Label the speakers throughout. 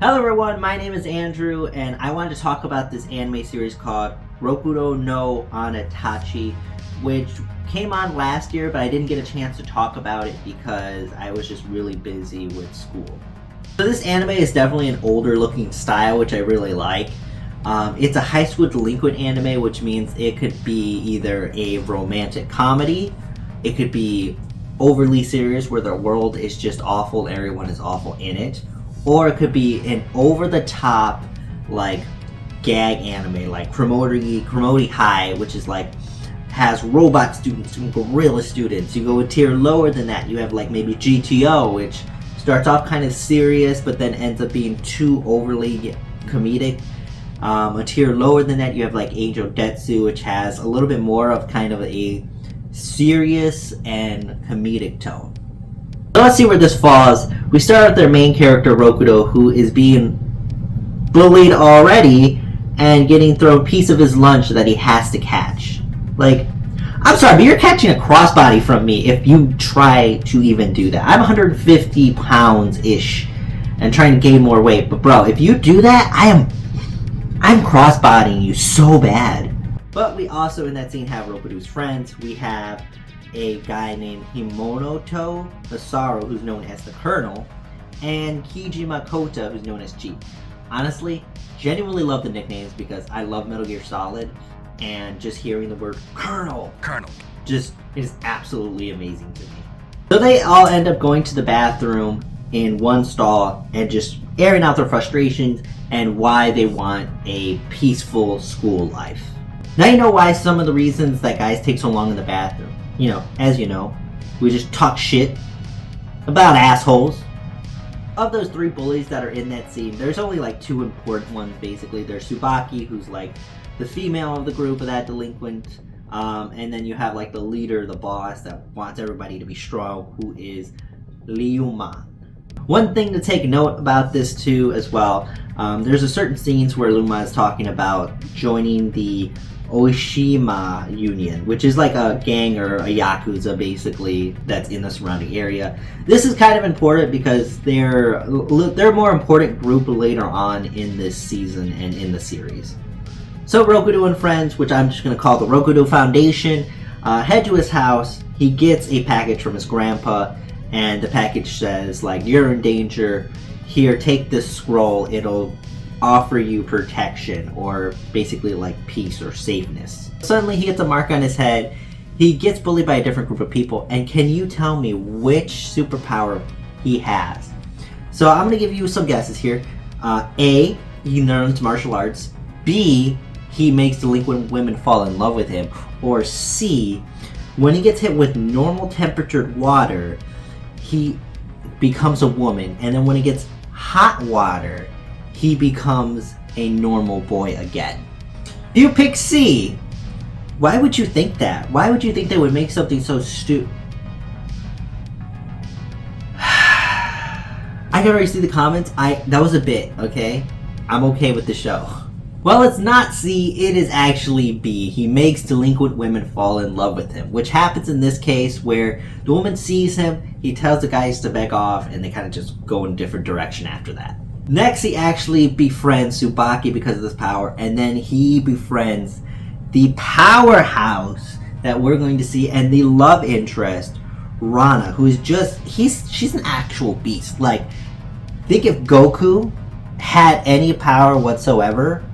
Speaker 1: Hello everyone, my name is Andrew, and I wanted to talk about this anime series called Rokudo no Onna-tachi, which came on last year, but I didn't get a chance to talk about it because I was just really busy with school. So this anime is definitely an older looking style, which I really like. It's a high school delinquent anime, which means it could be either a romantic comedy, it could be overly serious where the world is just awful and everyone is awful in it, or it could be an over-the-top, like, gag anime, like Cromote High, which is like, has robot students and gorilla students. You go a tier lower than that, you have like maybe GTO, which starts off kind of serious, but then ends up being too overly comedic. A tier lower than that, you have like Angel Detsu, which has a little bit more of kind of a serious and comedic tone. So let's see where this falls. We start with their main character, Rokudo, who is being bullied already and getting thrown a piece of his lunch that he has to catch. Like, I'm sorry, but you're catching a crossbody from me if you try to even do that. I'm 150 pounds-ish and trying to gain more weight. But bro, if you do that, I'm crossbodying you so bad. But we also in that scene have Rokudo's friends. We have a guy named Himonoto Asaro, who's known as the Colonel, and Kijima Kota, who's known as Chief. Honestly, genuinely love the nicknames because I love Metal Gear Solid, and just hearing the word Colonel just is absolutely amazing to me. So they all end up going to the bathroom in one stall and just airing out their frustrations and why they want a peaceful school life. Now you know why some of the reasons that guys take so long in the bathroom. You know, as you know, we just talk shit about assholes. Of those three bullies that are in that scene, there's only like two important ones basically. There's Tsubaki, who's like the female of the group of that delinquent, and then you have like the leader, the boss that wants everybody to be strong, who is Ryuma. One thing to take note about this too as well, there's a certain scenes where Ryuma is talking about joining the Oishima Union, which is like a gang or a yakuza basically that's in the surrounding area. This is kind of important because they're a more important group later on in this season and in the series. So Rokudo and friends, which I'm just going to call the Rokudo Foundation, head to his house. He gets a package from his grandpa, and the package says like, you're in danger, here, take this scroll, it'll offer you protection or basically like peace or safeness. Suddenly he gets a mark on his head. He gets bullied by a different group of people, and can you tell me which superpower he has? So I'm gonna give you some guesses here. A, he learns martial arts. B, he makes delinquent women fall in love with him. Or C, when he gets hit with normal temperatured water, he becomes a woman, and then when he gets hot water, he becomes a normal boy again. You pick C. Why would you think that? Why would you think they would make something so stupid? I can already see the comments. That was a bit, okay? I'm okay with the show. Well, it's not C, it is actually B. He makes delinquent women fall in love with him, which happens in this case where the woman sees him, he tells the guys to back off, and they kind of just go in a different direction after that. Next, he actually befriends Tsubaki because of this power, and then he befriends the powerhouse that we're going to see, and the love interest, Rana, who is just, she's an actual beast. Like, think if Goku had any power whatsoever.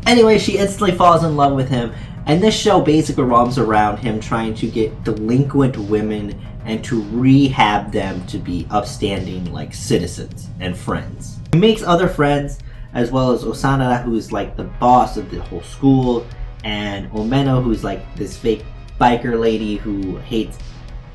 Speaker 1: Anyway, she instantly falls in love with him, and this show basically revolves around him trying to get delinquent women and to rehab them to be upstanding like citizens and friends. He makes other friends, as well as Osanada, who's like the boss of the whole school, and Omeno, who's like this fake biker lady who hates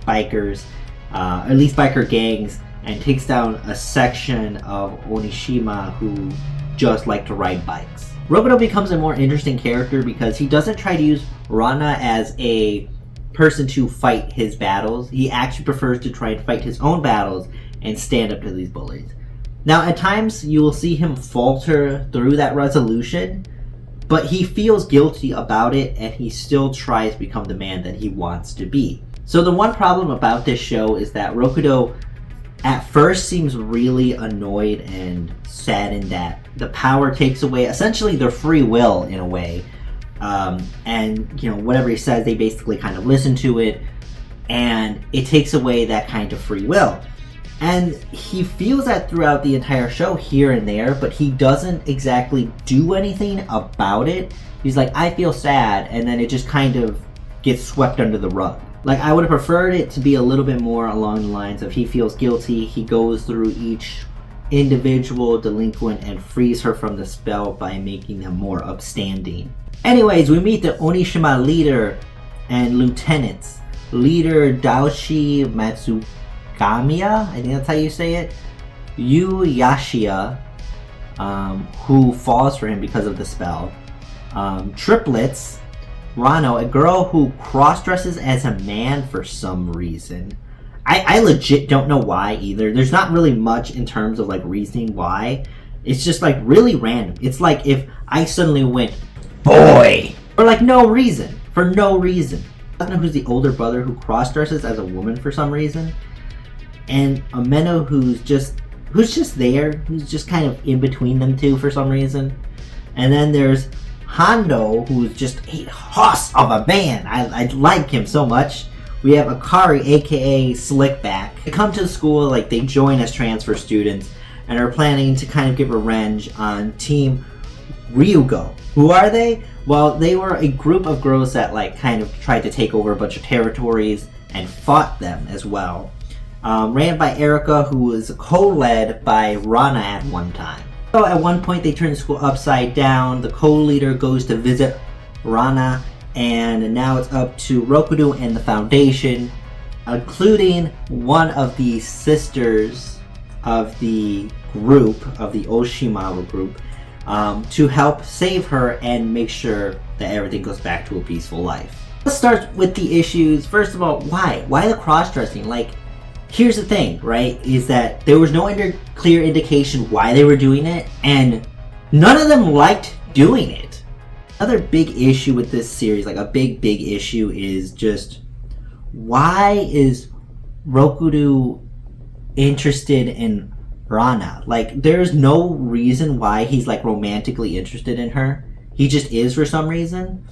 Speaker 1: bikers, at least biker gangs, and takes down a section of Onishima who just like to ride bikes. Rokudo becomes a more interesting character because he doesn't try to use Rana as a person to fight his battles. He actually prefers to try and fight his own battles and stand up to these bullies. Now, at times, you will see him falter through that resolution, but he feels guilty about it, and he still tries to become the man that he wants to be. So the one problem about this show is that Rokudo at first seems really annoyed and saddened that the power takes away essentially their free will in a way. And you know, whatever he says, they basically kind of listen to it, and it takes away that kind of free will. And he feels that throughout the entire show here and there, but he doesn't exactly do anything about it. He's like, I feel sad, and then it just kind of gets swept under the rug. Like, I would have preferred it to be a little bit more along the lines of he feels guilty, he goes through each individual delinquent and frees her from the spell by making them more upstanding. Anyways, we meet the Onishima leader and lieutenants. Leader Daoshi Matsugamiya, I think that's how you say it, Yu Yashiya, who falls for him because of the spell, triplets, Rano, a girl who cross-dresses as a man for some reason. I legit don't know why either. There's not really much in terms of like reasoning why. It's just like really random. It's like if I suddenly went, boy! For like no reason. For no reason. I don't know who's the older brother who cross-dresses as a woman for some reason. And Ameno who's just there, who's just kind of in between them two for some reason. And then there's Hondo, who's just a hoss of a man. I like him so much. We have Akari, aka Slickback. They come to the school, like they join as transfer students, and are planning to kind of get revenge on Team Ryugo. Who are they? Well, they were a group of girls that like kind of tried to take over a bunch of territories and fought them as well. Ran by Erica, who was co-led by Rana at one time. So at one point they turn the school upside down. The co-leader goes to visit Rana, and now it's up to Rokudou and the Foundation, including one of the sisters of the group, of the Oshimaru group, to help save her and make sure that everything goes back to a peaceful life. Let's start with the issues. First of all, why? Why the cross-dressing? Like, here's the thing, right, is that there was no clear indication why they were doing it, and none of them liked doing it. Another big issue with this series, like a big issue, is just why is Rokudou interested in Rana? Like, there's no reason why he's like romantically interested in her. He just is for some reason.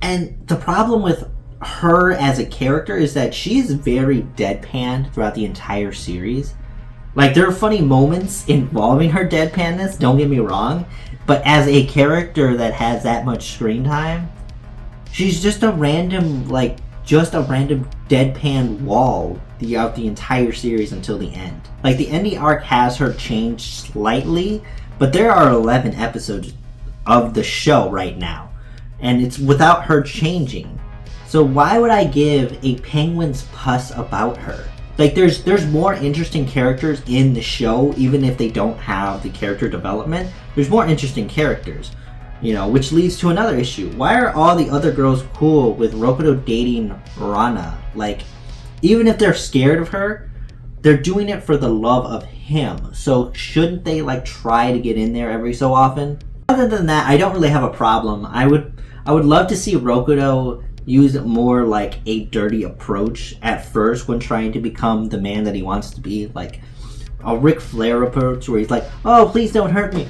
Speaker 1: And the problem with her as a character is that she's very deadpan throughout the entire series. Like, there are funny moments involving her deadpanness, don't get me wrong, but as a character that has that much screen time, she's just a random deadpan wall throughout the entire series until the end. Like, the ending arc has her change slightly, but there are 11 episodes of the show right now, and it's without her changing. So why would I give a penguin's puss about her? Like, there's more interesting characters in the show, even if they don't have the character development. There's more interesting characters, you know, which leads to another issue. Why are all the other girls cool with Rokudo dating Rana? Like, even if they're scared of her, they're doing it for the love of him. So shouldn't they like try to get in there every so often? Other than that, I don't really have a problem. I would love to see Rokudo use more like a dirty approach at first when trying to become the man that he wants to be, like a Ric Flair approach where he's like, oh, please don't hurt me,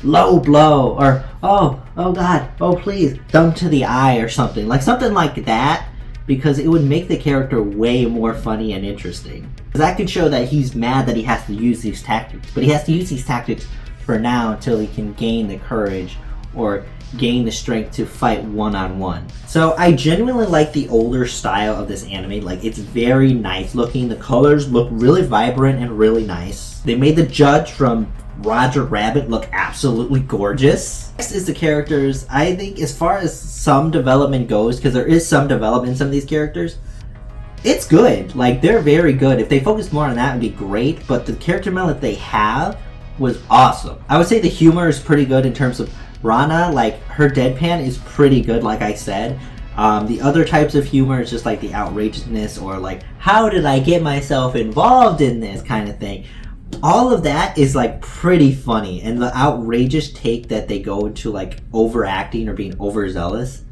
Speaker 1: low blow, or oh god, oh please, thumb to the eye, or something like that, because it would make the character way more funny and interesting. Because that could show that he's mad that he has to use these tactics, but he has to use these tactics for now until he can gain the courage or gain the strength to fight one-on-one. So I genuinely like the older style of this anime. Like, it's very nice looking. The colors look really vibrant and really nice. They made the judge from Roger Rabbit look absolutely gorgeous. Next is the characters. I think as far as some development goes, because there is some development in some of these characters, it's good. Like, they're very good. If they focused more on that, it would be great. But the character development they have was awesome. I would say the humor is pretty good in terms of Rana. Like, her deadpan is pretty good, like I said. The other types of humor is just like the outrageousness, or like, how did I get myself involved in this kind of thing. All of that is like pretty funny, and the outrageous take that they go into, like overacting or being overzealous,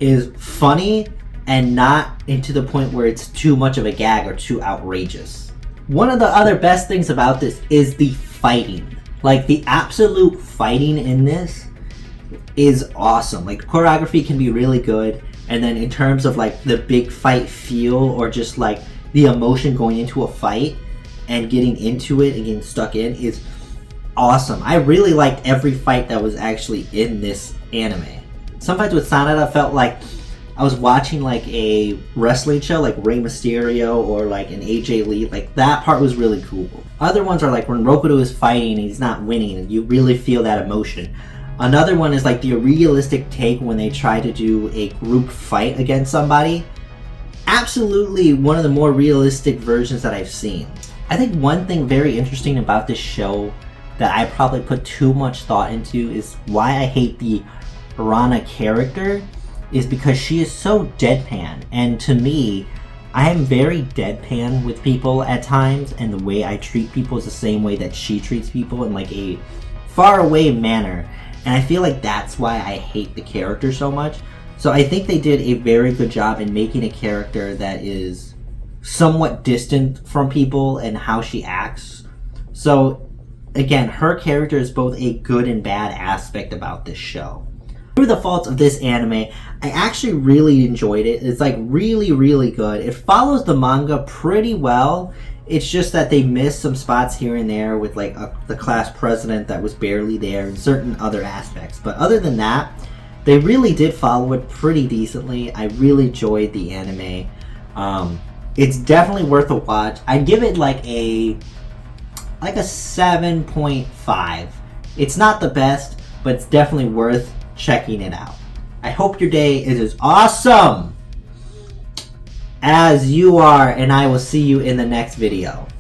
Speaker 1: is funny and not into the point where it's too much of a gag or too outrageous. One of the other best things about this is the fighting. Like, the absolute fighting in this is awesome. Like, choreography can be really good, and then in terms of like the big fight feel, or just like the emotion going into a fight and getting into it and getting stuck in, is awesome. I really liked every fight that was actually in this anime. Some fights with Sanada felt like I was watching like a wrestling show, like Rey Mysterio or like an AJ Lee. Like, that part was really cool. Other ones are like when Rokudo is fighting and he's not winning, and you really feel that emotion. Another one is like the realistic take when they try to do a group fight against somebody. Absolutely one of the more realistic versions that I've seen. I think one thing very interesting about this show that I probably put too much thought into is why I hate the Rana character, is because she is so deadpan. And to me, I am very deadpan with people at times, and the way I treat people is the same way that she treats people, in like a far away manner. And I feel like that's why I hate the character so much. So I think they did a very good job in making a character that is somewhat distant from people and how she acts. So again, her character is both a good and bad aspect about this show. Through the faults of this anime, I actually really enjoyed it. It's like really, really good. It follows the manga pretty well. It's just that they missed some spots here and there with like the class president that was barely there and certain other aspects. But other than that, they really did follow it pretty decently. I really enjoyed the anime. It's definitely worth a watch. I'd give it like a 7.5. It's not the best, but it's definitely worth checking it out. I hope your day is as awesome as you are, and I will see you in the next video.